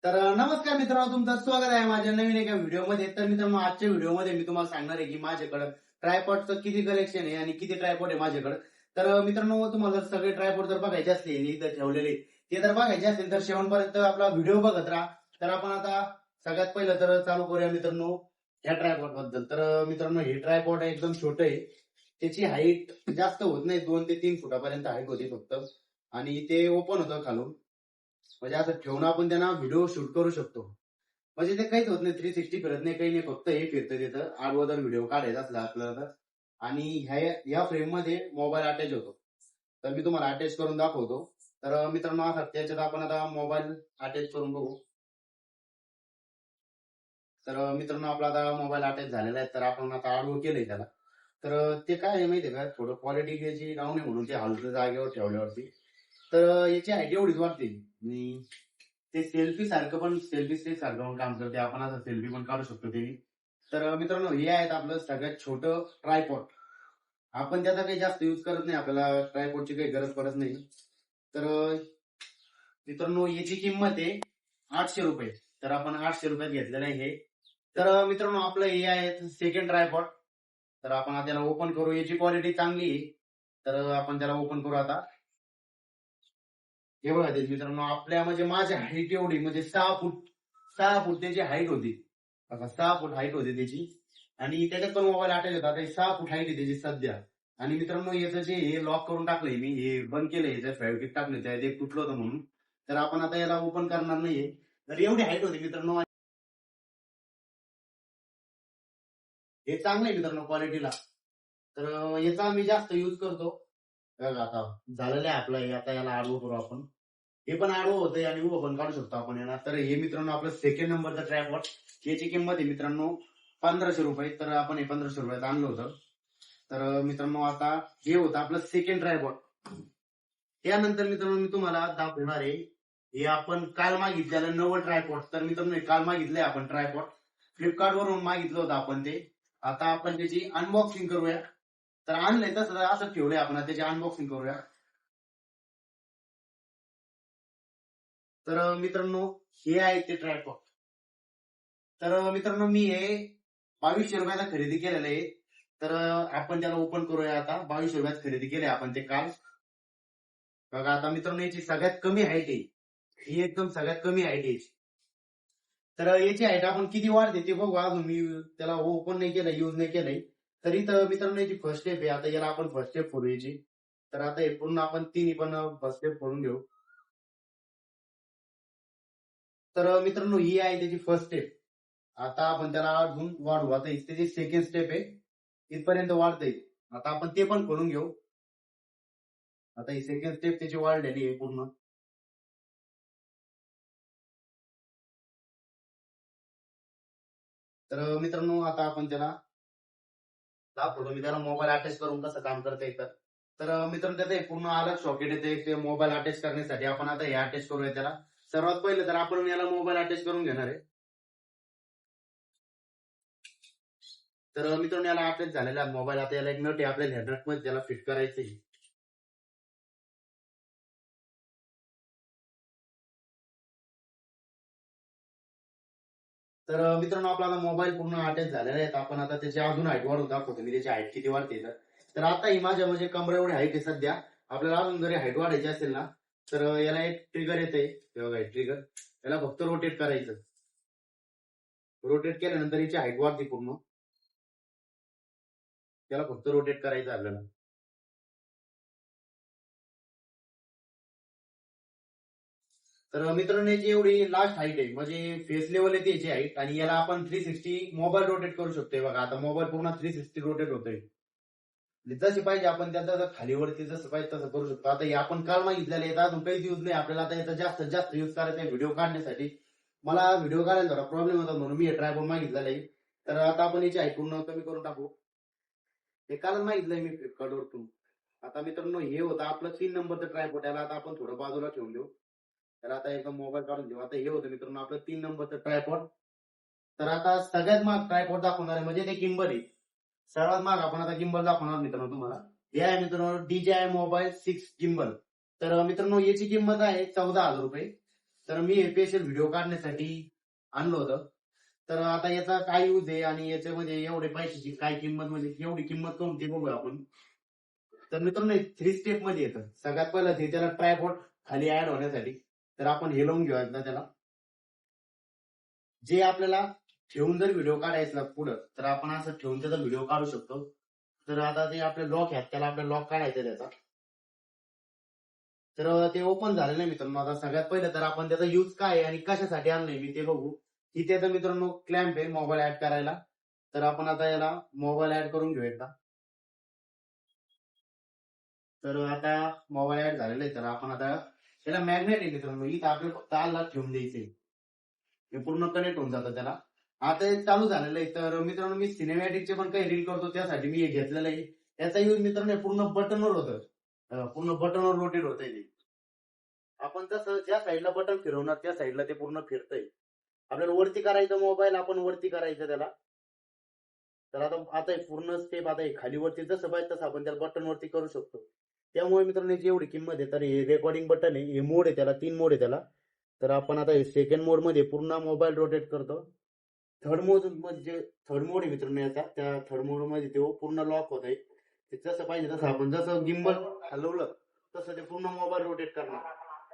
तर नमस्कार मित्रांनो, तुमचं स्वागत आहे माझ्या नवीन एका व्हिडिओमध्ये. तर मित्रांनो, आजच्या व्हिडिओमध्ये मी तुम्हाला सांगणार आहे की माझ्याकडे ट्रायपॉडचं किती कलेक्शन आहे आणि किती ट्रायपॉड आहे माझ्याकडे. तर मित्रांनो, तुम्हाला जर सगळे ट्रायपॉड जर बघायचे असले इथं ठेवलेले ते जर बघायचे असतील तर शेवटपर्यंत आपला व्हिडिओ बघत राहा. तर आपण आता सगळ्यात पहिलं तर चालू करूया मित्रांनो ह्या ट्रायपॉड बद्दल. तर मित्रांनो, हे ट्रायपॉड एकदम छोटं आहे. त्याची हाईट जास्त होत नाही, 2 ते 3 फुटापर्यंत हाईट होती फक्त. आणि ते ओपन होतं खालून, म्हणजे असं ठेवून आपण त्यांना व्हिडिओ शूट करू शकतो. म्हणजे ते काहीच होत नाही, 360 फिरत नाही, काही नाही, फक्त हे फिरतं तिथं आडवं जर व्हिडिओ काढायचा असला आपल्याला तर. आणि ह्या फ्रेम मध्ये मोबाईल अटॅच होतो. तर मी तुम्हाला अटॅच करून दाखवतो. तर मित्रांनो, आता त्याच्यात आपण आता मोबाईल अटॅच करून बघू. तर मित्रांनो, आपला आता मोबाईल अटॅच झालेला आहे. तर आपण आता आडवं केलंय त्याला. तर ते काय आहे माहितीये का, थोडं क्वालिटी त्याची डाऊन आहे म्हणून ते हलतं जागेवर ठेवल्यावरती. तर याची हाईट एवढीच वाढते. आणि ते सेल्फी सारखं पण, सेल्फी स्टिक सारखं पण काम करते. आपण असं सेल्फी पण काढू शकतो त्यांनी. तर मित्रांनो, हे आहेत आपलं सगळ्यात छोटं ट्रायपॉड. आपण त्याचा काही जास्त युज करत नाही, आपल्याला ट्रायपॉडची काही गरज पडत नाही. तर मित्रांनो, याची किंमत आहे 800 रुपये. तर आपण 800 रुपयात घेतलेलं आहे हे. तर मित्रांनो, आपलं हे आहे सेकंड ट्रायपॉड. तर आपण आता त्याला ओपन करू. याची क्वालिटी चांगली आहे. तर आपण त्याला ओपन करू आता. हे बघा ते मित्रांनो, आपल्या म्हणजे माझी हाईट एवढी, म्हणजे 6 फूट त्याची हाईट होती. आता 6 फूट हाईट होती त्याची. आणि त्याच्यात पण मोबाईल अटॅच होता. आता 6 फूट हाईट आहे त्याची सध्या. आणि मित्रांनो, याचं जे हे लॉक करून टाकलंय मी, हे बंद केलंय, याच्यात फेविक्विक टाकलं, त्यात एक तुटलं होतं म्हणून. तर आपण आता याला ओपन करणार नाहीये. तर एवढी हाईट होती मित्रांनो. हे चांगलं आहे मित्रांनो क्वालिटीला. तर याचा मी जास्त युज करतो. बघा आता झालेलं आहे आपलं हे. आता याला आडवं करू आपण. हे पण आडवं होतंय आणि उभं पण काढू शकतो आपण याला. तर हे मित्रांनो आपलं सेकंड नंबरचं ट्रायपॉड. याची किंमत आहे मित्रांनो 1500 रुपये. तर आपण हे 1500 रुपयात आणलं होतं. तर मित्रांनो, आता हे होतं आपलं सेकंड ट्रायपॉड. त्यानंतर मित्रांनो, मी तुम्हाला दाखवणार आहे हे आपण काल मागितलेलं नवं ट्रायपॉड. तर मित्रांनो, हे काल मागितलंय आपण ट्रायपॉड. फ्लिपकार्ट वरून मागितलं होतं आपण ते. आता आपण त्याची अनबॉक्सिंग करूया. तर आणलंय तसं असं ठेवलंय आपण, त्याची अनबॉक्सिंग करूया. तर मित्रांनो, हे आहे ते ट्रायपॉड. तर मित्रांनो, मी हे 2200 रुपयाला खरेदी केलेलं आहे. तर आपण त्याला ओपन करूया आता. 2200 रुपयात खरेदी केले आपण ते काल. बघा आता मित्रांनो, याची सगळ्यात कमी हाईट आहे ही, एकदम सगळ्यात कमी हाईट आहे. तर याची हाईट आपण किती वाढते ते बघू. अजून मी त्याला ओपन नाही केलं, युज नाही केलंय. तरी तर मित्रांनो, याची फर्स्ट स्टेप आहे. आता याला आपण फर्स्ट स्टेप फोडू याची. तर आता हे पूर्ण आपण तिन्ही पण फर्स्ट स्टेप फोडून घेऊ. तर मित्रांनो, ही आहे त्याची फर्स्ट स्टेप. आता आपण त्याला अजून वाढवू. आता ही त्याची सेकंड स्टेप आहे, इथपर्यंत वाढतंय. आता आपण ते पण करून घेऊ. आता ही सेकंड स्टेप त्याची वाढलेली आहे पूर्ण. तर मित्रांनो, आता आपण त्याला दाखवतो मी त्याला मोबाईल अटॅच करून कसं काम करता येतं. तर मित्रांनो, त्याचं एक पूर्ण अलग सॉकेट येते ते मोबाईल अटॅच करण्यासाठी. आपण आता हे अटॅच करूया त्याला. सर्वात पहिलं तर आपण याला मोबाईल अटॅच करून घेणार आहे. तर मित्रांनो, याला अटॅच झालेला मोबाईल. आता याला एक नट आहे आपल्याला हेडनट मध्ये त्याला फिट करायचं आहे. तर मित्रांनो, आपला आता मोबाईल पूर्ण अटॅच झालेला आहे. आपण आता त्याची अजून हाईट वाढवून दाखवतो मी, त्याची हाईट किती वाढते. तर आता ही माझ्या म्हणजे कमरे एवढी हाईट आहे सध्या. आपल्याला अजून जरी हाईट वाढायची असेल ना, तर याला एक ट्रिगर येते. बघा ट्रिगर, याला फक्त रोटेट करायचं. रोटेट केल्यानंतर याची हाईट वाढते पूर्ण. त्याला फक्त रोटेट करायचं आपल्याला. तर मित्रांनो, याची एवढी लास्ट हाईट आहे, म्हणजे फेस लेवल येते याची हाईट. आणि याला आपण 360 मोबाईल रोटेट करू शकतोय. बघा आता मोबाईल पूर्ण 360 रोटेट होतोय. जशी पाहिजे आपण त्याचा खालीवरती जसं पाहिजे तसं करू शकतो. आता हे आपण काल मागितलेलं आहे, अजून काहीच युज नाही आपल्याला. आता याचा जास्तीत जास्त युज करायचा आहे व्हिडिओ काढण्यासाठी. मला व्हिडिओ काढायला थोडा प्रॉब्लेम होता म्हणून मी हे ट्रायपॉड मागितलेलं आहे. तर आता आपण याची हाईट पूर्ण कमी करून टाकू. हे कालच मागितलंय मी फ्लिपकार्टवरून. आता मित्रांनो, हे होतं आपलं 3 नंबरचं ट्रायपॉड. त्याला आता आपण थोडं बाजूला ठेवून देऊ. तर आता एकदम मोबाईल काढून घेऊ. आता हे होतं मित्रांनो आपलं 3 नंबरचं ट्रायपॉड. तर आता सगळ्यात महाग ट्रायपॉड दाखवणार आहे म्हणजे ते गिम्बल आहे. सर्वात महाग आपण आता गिम्बल दाखवणार मित्रांनो तुम्हाला. हे आहे मित्रांनो DJI मोबाईल 6 गिम्बल. तर मित्रांनो, याची किंमत आहे 14,000 रुपये. तर मी हे स्पेशल व्हिडिओ काढण्यासाठी आणलं होतं. तर आता याचा काय यूज आहे आणि याच्यामध्ये एवढे पैशाची काय किंमत, म्हणजे एवढी किंमत कोणती बघूया आपण. तर मित्रांनो 3 स्टेप मध्ये येतं. सगळ्यात पहिलं ते त्याला ट्रायपॉड खाली ऍड होण्यासाठी. तर आपण हे लावून घेऊया एकदा त्याला. जे आपल्याला ठेवून जर व्हिडिओ काढायचा पुढं, तर आपण असं ठेवून त्याचा व्हिडिओ काढू शकतो. तर आता ते आपले लॉक आहेत, त्याला आपल्याला लॉक काढायचं त्याचा. तर ते ओपन झालेलं आहे मित्रांनो. आता सगळ्यात पहिलं तर आपण त्याचा यूज काय आहे आणि कशासाठी आणलंय मी ते बघू. की त्याचा मित्रांनो क्लॅम्प आहे मोबाईल ऍड करायला. तर आपण आता याला मोबाईल ऍड करून घेऊ एकदा. तर आता मोबाईल ऍड झालेला आहे. तर आपण आता याला मॅग्नेट आहे मित्रांनो, इथं आपल्याला फक्त आला ठेवून द्यायचंय. हे पूर्ण कनेक्ट होऊन जातं त्याला. आता हे चालू झालेलं आहे. तर मित्रांनो मी सिनेमॅटिकचे पण काही रील करतो, त्यासाठी मी हे घेतलेलं आहे. याचा यूज मित्रांनो हे पूर्ण बटनवर होतं. पूर्ण बटनवर रोटेट होतंय ते. आपण जसं ज्या साईडला बटन फिरवणार त्या साईडला ते पूर्ण फिरतंय. आपल्याला वरती करायचं मोबाईल, आपण वरती करायचं त्याला. तर आता आता हे पूर्ण स्टेप, आता हे खाली वरती जसं पाहिजे तसं आपण त्याला बटन वरती करू शकतो. त्यामुळे मित्रांनो याची एवढी किंमत आहे. तर हे रेकॉर्डिंग बटन आहे, हे मोड आहे त्याला, 3 मोड आहे त्याला. तर आपण आता हे सेकंड मोड मध्ये पूर्ण मोबाईल रोटेट करतो. थर्ड मोड म्हणजे थर्ड मोड आहे मित्रांनो याचा. त्या थर्ड मोड मध्ये तो पूर्ण लॉक होत आहे. ते जसं पाहिजे तसं आपण जसं गिम्बल हलवलं तसं ते पूर्ण मोबाईल रोटेट करणार.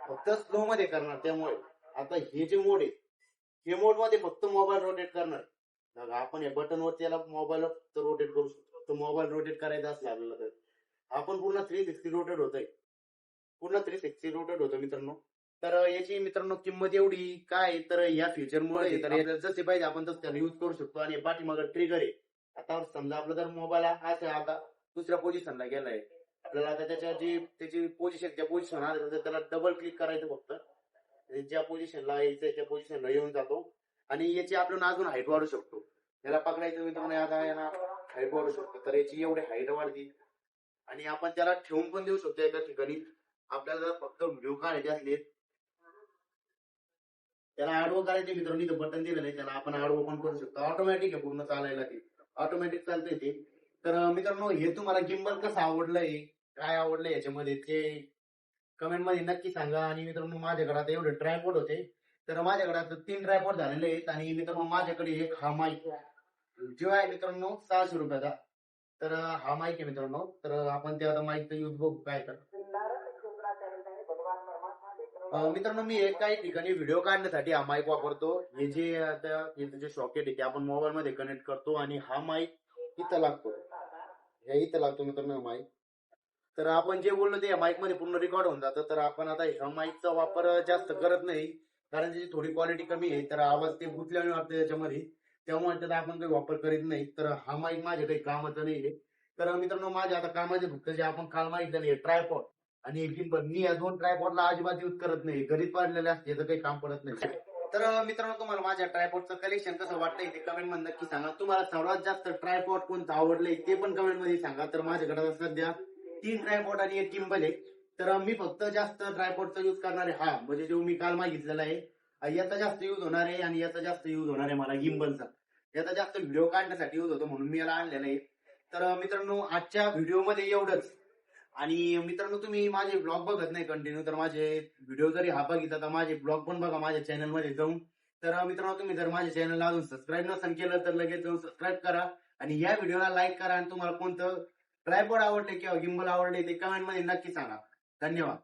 फक्त स्लो मध्ये करणार. त्यामुळे आता हे जे मोड आहे, हे मोड मध्ये फक्त मोबाईल रोटेट करणार. बघा आपण या बटनवरती याला मोबाईल रोटेट करू शकतो. तो मोबाईल रोटेट करायचा असला आपल्याला तर आपण पूर्ण 360 रोटेट होतंय. पूर्ण 360 रोटेट होतं मित्रांनो. तर याची मित्रांनो किंमत एवढी काय आहे, तर या फीचरमुळे तर याला जसे पाहिजे आपण तसं त्याला यूज करू शकतो. आणि पाठीमागं ट्रिगर आहे. आता समजा आपला जर मोबाईल असा आता दुसऱ्या पोझिशनला गेलाय, आपल्याला आता त्याच्या जी त्याची पोझिशन, त्या पोझिशन आलं तर त्याला डबल क्लिक करायचं फक्त. ज्या पोझिशनला यायचं त्या पोझिशनला येऊन जातो. आणि याची आपण अजून हाईट वाढू शकतो. याला पकडायचं मित्रांनो, आता याला हाईट वाढू शकतो. तर याची एवढी हाईट वाढली आणि आपण त्याला ठेवून पण देऊ शकतो एका ठिकाणी. आपल्याला जर फक्त व्हिडिओ काढायचे असले, त्याला आडवं करायचे मित्रांनो, इथं बटन दिलं नाही, त्याला आपण आडवं पण करू शकतो. ऑटोमॅटिक आहे पूर्ण चालायला ते. ऑटोमॅटिक चालतंय ते. तर मित्रांनो हे तुम्हाला गिम्बल कसं आवडलंय, काय आवडलंय याच्यामध्ये ते कमेंट मध्ये नक्की सांगा. आणि मित्रांनो माझ्याकडे आता एवढे ट्रायपॉड होते. तर माझ्याकडे आता 3 ट्रायपॉड झालेले आहेत. आणि मित्रांनो माझ्याकडे एक हा माईक जो आहे मित्रांनो 600 रुपयाचा. तर हा माईक आहे मित्रांनो. तर आपण ते आता माईकचा यूज बघू काय तर. मित्रांनो मी एक काही ठिकाणी व्हिडिओ काढण्यासाठी हा माईक वापरतो. हे जे आता हे जे सॉकेट आहे ते आपण मोबाईल मध्ये कनेक्ट करतो आणि हा माईक इथं लागतो. हे इथं लागतो मित्रांनो माईक. तर आपण जे बोललो ते माईक मध्ये पूर्ण रेकॉर्ड होऊन जातं. तर आपण आता ह्या माईकचा वापर जास्त करत नाही, कारण त्याची थोडी क्वालिटी कमी आहे. तर आवाज ते गुंतल्याने वाटतं त्याच्यामध्ये. त्यामुळे त्याचा आपण काही वापर करीत नाही. तर हा माईक माझ्या काही कामाचा नाहीये. तर मित्रांनो माझ्या आता कामाचे फक्त जे आपण काल माईक झाले ट्रायपॉड आणि गिम्बल, मी या 2 ट्रायपॉडला अजिबात यूज करत नाही. घरीच पाडलेले असते तर काही काम पडत नाही. तर मित्रांनो तुम्हाला माझ्या ट्रायपॉडचं कलेक्शन कसं वाटतंय ते कमेंट मध्ये नक्की सांगा. तुम्हाला सर्वात जास्त ट्रायपॉड कोणतं आवडलंय ते पण कमेंट मध्ये सांगा. तर माझ्याकडे सध्या 3 ट्रायपॉड आणि एक गिम्बल आहे. तर मी फक्त जास्त ट्रायपॉडचा यूज करणार आहे, हा म्हणजे जो मी काल मागितलेला आहे. याचा जास्त यूज होणार आहे आणि याचा जास्त यूज होणार आहे मला गिम्बलचा. याचा जास्त व्हिडिओ काढण्यासाठी यूज होतो म्हणून मी याला आणलेला आहे. तर मित्रांनो आजच्या व्हिडिओमध्ये एवढंच. आणि मित्रांनो तुम्ही माझे ब्लॉग बघत नाही कंटिन्यू, तर माझे व्हिडिओ जरी हा बघितला तर माझे ब्लॉग पण बघा माझ्या चॅनलमध्ये जाऊन. तर मित्रांनो तुम्ही जर माझ्या चॅनलला अजून सबस्क्राईब नसेल केलं तर लगेच जाऊन सबस्क्राईब करा. आणि या व्हिडिओला लाईक करा. आणि तुम्हाला कोणतं ट्रायपॉड आवडले किंवा गिम्बल आवडले ते कमेंट मध्ये नक्की सांगा. धन्यवाद.